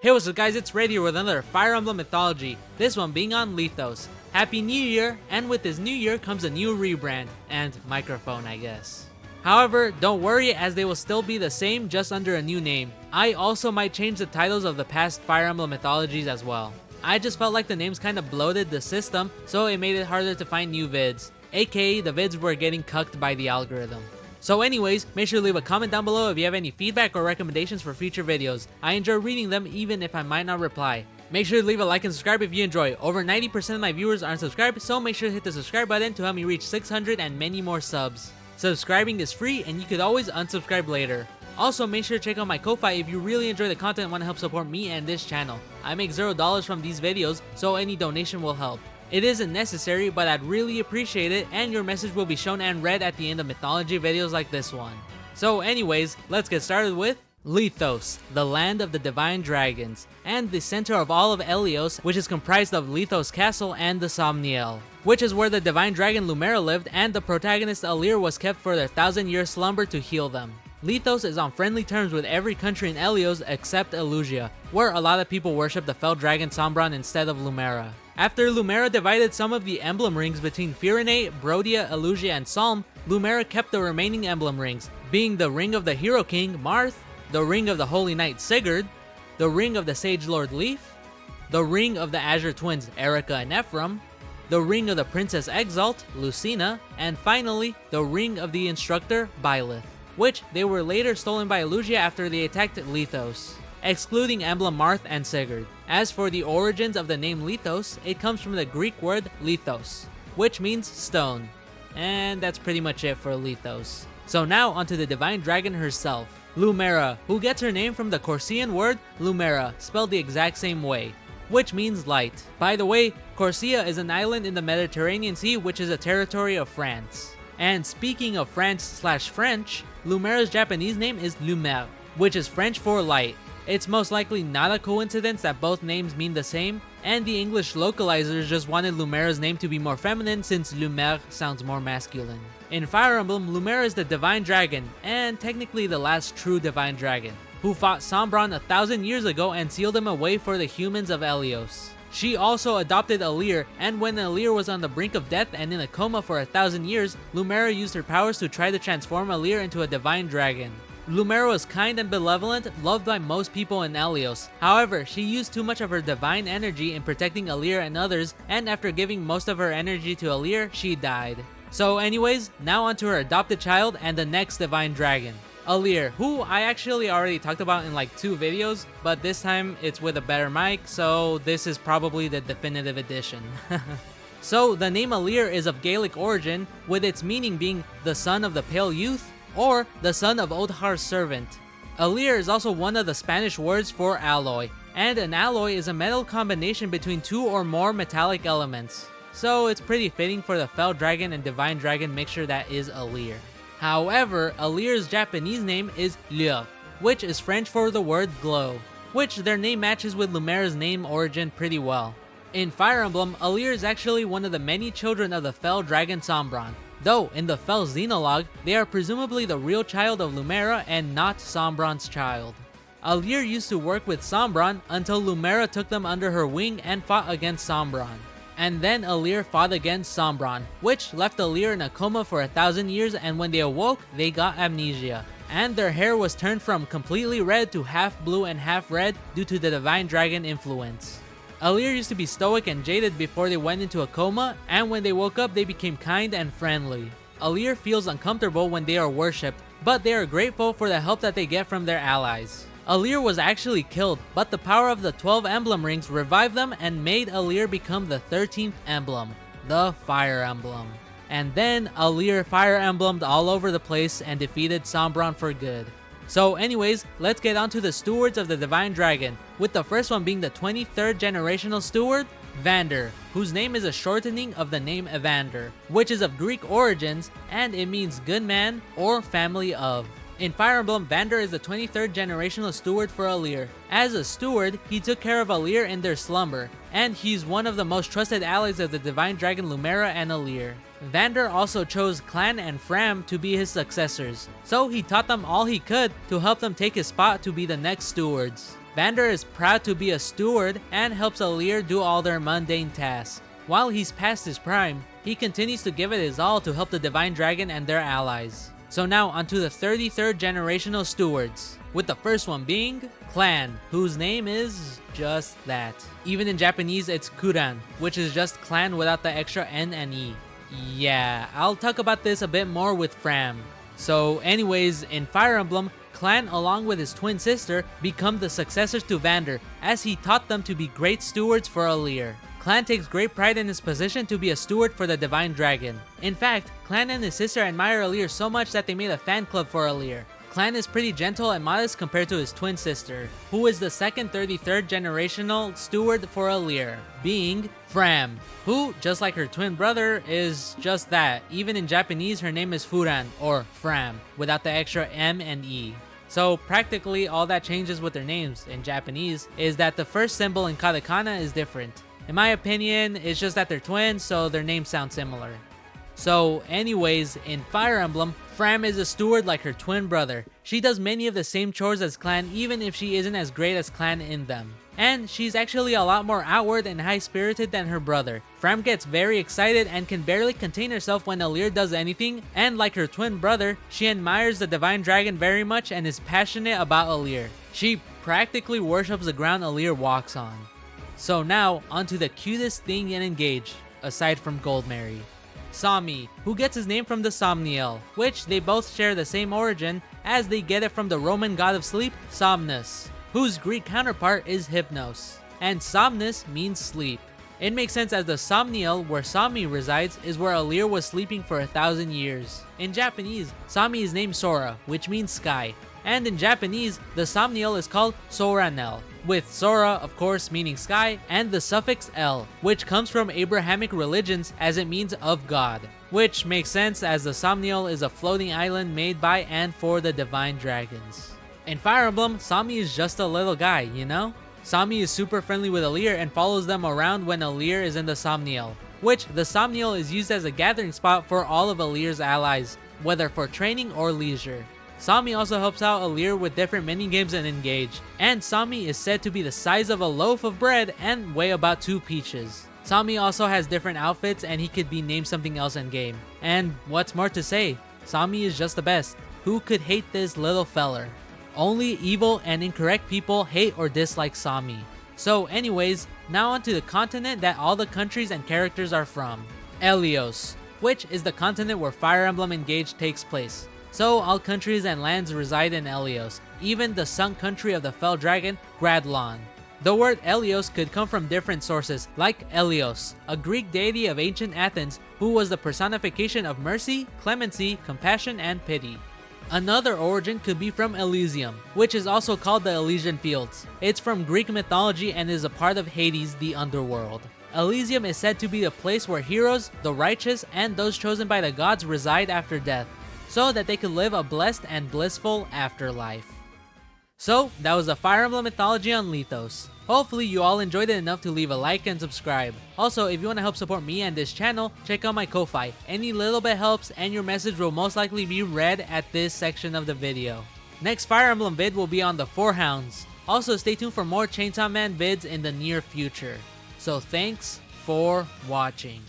Hey, what's up guys, it's Red here with another Fire Emblem mythology, this one being on Lythos. Happy New Year, and with this new year comes a new rebrand, and microphone I guess. However, don't worry as they will still be the same, just under a new name. I also might change the titles of the past Fire Emblem mythologies as well. I just felt like the names kinda bloated the system, so it made it harder to find new vids, aka the vids were getting cucked by the algorithm. So anyways, make sure to leave a comment down below if you have any feedback or recommendations for future videos. I enjoy reading them even if I might not reply. Make sure to leave a like and subscribe if you enjoy. Over 90% of my viewers aren't subscribed, so make sure to hit the subscribe button to help me reach 600 and many more subs. Subscribing is free and you could always unsubscribe later. Also, make sure to check out my Ko-Fi if you really enjoy the content and want to help support me and this channel. I make $0 from these videos, so any donation will help. It isn't necessary, but I'd really appreciate it, and your message will be shown and read at the end of mythology videos like this one. So anyways, let's get started with Lythos, the land of the divine dragons, and the center of all of Elyos, which is comprised of Lythos Castle and the Sommie, which is where the divine dragon Lumera lived, and the protagonist Alear was kept for their 1,000-year slumber to heal them. Lythos is on friendly terms with every country in Elyos except Elusia, where a lot of people worship the fell dragon Sombron instead of Lumera. After Lumera divided some of the emblem rings between Firene, Brodia, Elusia, and Solm, Lumera kept the remaining emblem rings, being the Ring of the Hero King, Marth, the Ring of the Holy Knight, Sigurd, the Ring of the Sage Lord, Leif, the Ring of the Azure Twins, Erica and Ephraim, the Ring of the Princess Exalt, Lucina, and finally, the Ring of the Instructor, Byleth, which they were later stolen by Elusia after they attacked Lythos, excluding emblem Marth and Sigurd. As for the origins of the name Lythos, it comes from the Greek word Lythos, which means stone. And that's pretty much it for Lythos. So now onto the divine dragon herself, Lumera, who gets her name from the Corsican word Lumera, spelled the exact same way, which means light. By the way, Corsia is an island in the Mediterranean Sea, which is a territory of France. And speaking of France/French, Lumera's Japanese name is Lumera, which is French for light. It's most likely not a coincidence that both names mean the same, and the English localizers just wanted Lumera's name to be more feminine since Lumer sounds more masculine. In Fire Emblem, Lumera is the divine dragon, and technically the last true divine dragon, who fought Sombron 1,000 years ago and sealed him away for the humans of Elyos. She also adopted Alear, and when Alear was on the brink of death and in a coma for 1,000 years, Lumera used her powers to try to transform Alear into a divine dragon. Lumera was kind and benevolent, loved by most people in Elyos. However, she used too much of her divine energy in protecting Alear and others, and after giving most of her energy to Alear, she died. So anyways, now onto her adopted child and the next divine dragon, Alear, who I actually already talked about in like 2 videos, but this time it's with a better mic, so this is probably the definitive edition. So the name Alear is of Gaelic origin, with its meaning being the son of the pale youth, or the son of Odhar's servant. Alear is also one of the Spanish words for alloy, and an alloy is a metal combination between 2 or more metallic elements. So it's pretty fitting for the fell dragon and divine dragon mixture that is Alear. However, Alear's Japanese name is Liu, which is French for the word glow, which their name matches with Lumera's name origin pretty well. In Fire Emblem, Alear is actually one of the many children of the fell dragon Sombron, though in the Fell Xenologue, they are presumably the real child of Lumera and not Sombron's child. Alear used to work with Sombron until Lumera took them under her wing and fought against Sombron. And then Alear fought against Sombron, which left Alear in a coma for 1,000 years, and when they awoke, they got amnesia. And their hair was turned from completely red to half blue and half red due to the divine dragon influence. Alear used to be stoic and jaded before they went into a coma, and when they woke up they became kind and friendly. Alear feels uncomfortable when they are worshipped, but they are grateful for the help that they get from their allies. Alear was actually killed, but the power of the 12 emblem rings revived them and made Alear become the 13th emblem, the Fire Emblem. And then Alear Fire Emblemed all over the place and defeated Sombron for good. So anyways, let's get on to the stewards of the divine dragon, with the first one being the 23rd generational steward, Vander, whose name is a shortening of the name Vander, which is of Greek origins, and it means good man or family of. In Fire Emblem, Vander is the 23rd generational steward for Alear. As a steward, he took care of Alear in their slumber, and he's one of the most trusted allies of the divine dragon Lumera and Alear. Vander also chose Clanne and Framme to be his successors, so he taught them all he could to help them take his spot to be the next stewards. Vander is proud to be a steward and helps Alear do all their mundane tasks. While he's past his prime, he continues to give it his all to help the Divine Dragon and their allies. So now onto the 33rd generational stewards, with the first one being Clanne, whose name is just that. Even in Japanese it's Kuran, which is just clan without the extra N and E. Yeah, I'll talk about this a bit more with Framme. So anyways, in Fire Emblem, Clanne along with his twin sister become the successors to Vander, as he taught them to be great stewards for Alear. Clanne takes great pride in his position to be a steward for the Divine Dragon. In fact, Clanne and his sister admire Alear so much that they made a fan club for Alear. Clanne is pretty gentle and modest compared to his twin sister, who is the second 33rd generational steward for Alear, being Framme, who, just like her twin brother, is just that. Even in Japanese, her name is Furan, or Framme, without the extra M and E. So practically all that changes with their names in Japanese is that the first symbol in katakana is different. In my opinion, it's just that they're twins, so their names sound similar. So anyways, in Fire Emblem, Framme is a steward like her twin brother. She does many of the same chores as Clanne, even if she isn't as great as Clanne in them. And she's actually a lot more outward and high-spirited than her brother. Framme gets very excited and can barely contain herself when Alear does anything, and like her twin brother, she admires the Divine Dragon very much and is passionate about Alear. She practically worships the ground Alear walks on. So now, onto the cutest thing in Engage, aside from Goldmary. Sommie, who gets his name from the Somniel, which they both share the same origin as they get it from the Roman god of sleep, Somnus, whose Greek counterpart is Hypnos, and Somnus means sleep. It makes sense as the Somniel, where Sommie resides, is where Alear was sleeping for 1,000 years. In Japanese, Sommie is named Sora, which means sky, and in Japanese, the Somniel is called Soranel, with Sora, of course, meaning sky, and the suffix El, which comes from Abrahamic religions as it means of God, which makes sense as the Somniel is a floating island made by and for the Divine Dragons. In Fire Emblem, Sommie is just a little guy, you know? Sommie is super friendly with Alear and follows them around when Alear is in the Somniel, which the Somniel is used as a gathering spot for all of Alear's allies, whether for training or leisure. Sommie also helps out Alear with different minigames and Engage, and Sommie is said to be the size of a loaf of bread and weigh about 2 peaches. Sommie also has different outfits and he could be named something else in game. And what's more to say, Sommie is just the best. Who could hate this little feller? Only evil and incorrect people hate or dislike Sommie. So anyways, now onto the continent that all the countries and characters are from. Elyos, which is the continent where Fire Emblem Engage takes place. So all countries and lands reside in Elyos, even the sunk country of the fell dragon, Gradlon. The word Elyos could come from different sources, like Elyos, a Greek deity of ancient Athens who was the personification of mercy, clemency, compassion, and pity. Another origin could be from Elysium, which is also called the Elysian Fields. It's from Greek mythology and is a part of Hades, the underworld. Elysium is said to be the place where heroes, the righteous, and those chosen by the gods reside after death, so that they could live a blessed and blissful afterlife. So, that was the Fire Emblem mythology on Lythos. Hopefully you all enjoyed it enough to leave a like and subscribe. Also, if you want to help support me and this channel, check out my Ko-Fi. Any little bit helps and your message will most likely be read at this section of the video. Next Fire Emblem vid will be on the 4 Hounds. Also, stay tuned for more Chainsaw Man vids in the near future. So thanks for watching.